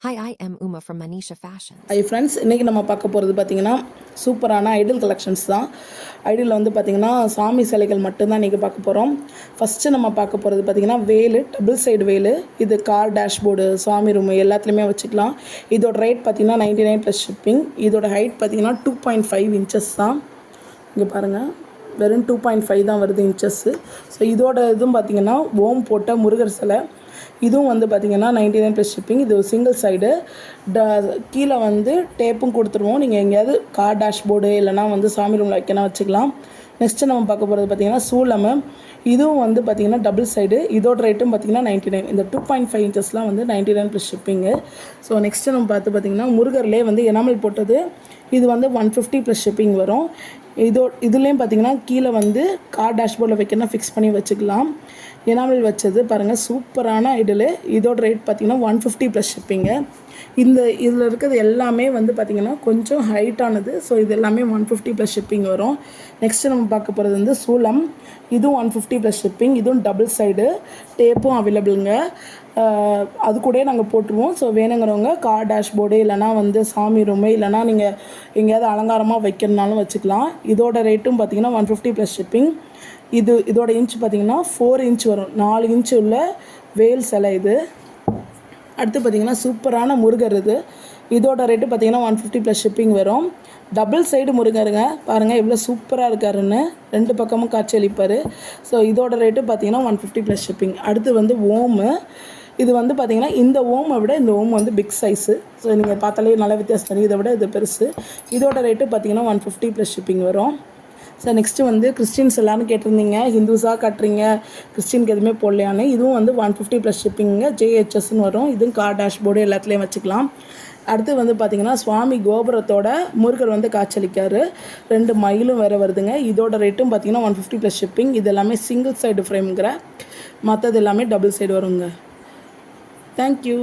Hi, I am Uma from Manisha Fashions. Hi friends, இன்றைக்கி நம்ம பார்க்க போகிறது பார்த்திங்கன்னா சூப்பரான ஐடியல் கலெக்ஷன்ஸ் தான். ஐடியலில் வந்து பார்த்திங்கன்னா சாமி சிலைகள் மட்டும்தான் இன்றைக்கி பார்க்க போகிறோம். ஃபஸ்ட்டு நம்ம பார்க்க போகிறது பார்த்திங்கன்னா வேலு, டபுள் சைடு வேலு. இது கார் டேஷ்போர்டு, சாமி ரூமு எல்லாத்துலேயுமே வச்சுக்கலாம். இதோட ரேட் பார்த்திங்கன்னா 99 ப்ளஸ் ஷிப்பிங். இதோட ஹைட் பார்த்திங்கன்னா 2.5 இன்ச்சஸ் தான். இங்கே பாருங்கள், வெறும் 2.5 தான் வருது இன்ச்சஸ்ஸு. ஸோ இதோட இதுவும் பார்த்திங்கன்னா ஓம் போட்ட முருகர் சிலை. இதுவும் வந்து பார்த்திங்கன்னா 99 ப்ளஸ் ஷிப்பிங். இது சிங்கிள் சைடு கீழே வந்து டேப்பும் கொடுத்துருவோம். நீங்கள் எங்கேயாவது கார் டேஷ்போர்டு இல்லைனா வந்து சாமி ரூமில் வைக்கணும் வச்சுக்கலாம். நெக்ஸ்ட்டு நம்ம பார்க்க போகிறது பார்த்திங்கன்னா சூளம். இதுவும் வந்து பார்த்திங்கன்னா டபுள் சைடு. இதோட ரேட்டும் பார்த்திங்கன்னா 99. இந்த 2.5 இன்ச்சஸ்லாம் வந்து 99 ப்ளஸ் ஷிப்பிங்கு. ஸோ நெக்ஸ்ட்டு நம்ம பார்த்திங்கன்னா முருகர்லேயே வந்து எனாமல் போட்டது. இது வந்து 150 ப்ளஸ் ஷிப்பிங் வரும். இதுலேயும் பார்த்திங்கன்னா கீழே வந்து கார் டேஷ்போர்டில் வைக்கணும்னா ஃபிக்ஸ் பண்ணி வச்சுக்கலாம். எனாமல் வச்சது பாருங்கள், சூப்பரான ஐடலு. இதோட ரேட் பார்த்திங்கன்னா 150 ப்ளஸ் ஷிப்பிங்கு. இதில் இருக்கிறது எல்லாமே வந்து பார்த்திங்கன்னா கொஞ்சம் ஹைட்டானது. ஸோ இது எல்லாமே 150 ப்ளஸ் ஷிப்பிங் வரும். நெக்ஸ்ட்டு நம்ம பார்க்க போகிறது வந்து சூளம். இதுவும் 150 ப்ளஸ் ஷிப்பிங். இதுவும் டபுள் சைடு, டேப்பும் அவைலபிளுங்க. அது கூட நாங்கள் போட்டுருவோம். ஸோ வேணுங்கிறவங்க கார் டேஷ்போர்டு இல்லைனா வந்து சாமி ரூமு இல்லைனா நீங்கள் எங்கேயாவது அலங்காரமாக வைக்கிறதுனாலும் வச்சுக்கலாம். இதோட ரேட்டும் பார்த்திங்கன்னா 150 ப்ளஸ் ஷிப்பிங். இதோட இன்ச் பார்த்திங்கன்னா 4 இன்ச் வரும். 4 இன்ச்சு உள்ள வேல் சிலை இது. அடுத்து பார்த்திங்கன்னா சூப்பரான முருகர் இது. இதோட ரேட்டு பார்த்திங்கன்னா 150 ப்ளஸ் ஷிப்பிங் வரும். டபுள் சைடு முருகருங்க, பாருங்கள் எவ்வளோ சூப்பராக இருக்காருன்னு. 2 பக்கமும் காட்சி அளிப்பார். ஸோ இதோட ரேட்டு பார்த்திங்கன்னா 150 ப்ளஸ் ஷிப்பிங். அடுத்து வந்து ஓமு. இது வந்து பார்த்திங்கன்னா இந்த ஓமை விட இந்த ஓம் வந்து பிக் சைஸு. ஸோ நீங்கள் பார்த்தாலே நல்ல வித்தியாசம் தெரியும். இதை விட இது பெருசு. இதோட ரேட்டு பார்த்திங்கன்னா 150 ப்ளஸ் ஷிப்பிங் வரும். ஸோ நெக்ஸ்ட்டு வந்து கிறிஸ்டின்ஸ் எல்லோரும் கேட்டிருந்தீங்க, ஹிந்துஸாக கட்டுறீங்க, கிறிஸ்டினுக்கு எதுவுமே போடலையான்னு. இதுவும் வந்து 150 ப்ளஸ் ஷிப்பிங்க. JHSன்னு வரும். இதுவும் கார் டேஷ்போர்டு எல்லாத்துலேயும் வச்சுக்கலாம். அடுத்து வந்து பார்த்திங்கன்னா சுவாமி கோபுரத்தோட முருகர் வந்து காட்சியளிக்காரு. 2 மயிலும் வேறு வருதுங்க. இதோட ரேட்டும் பார்த்திங்கன்னா 150 ப்ளஸ் ஷிப்பிங். இது எல்லாமே சிங்கிள் சைடு ஃப்ரேம்ங்கிற, மற்றது எல்லாமே டபுள் சைடு வருங்க. தேங்க்யூ.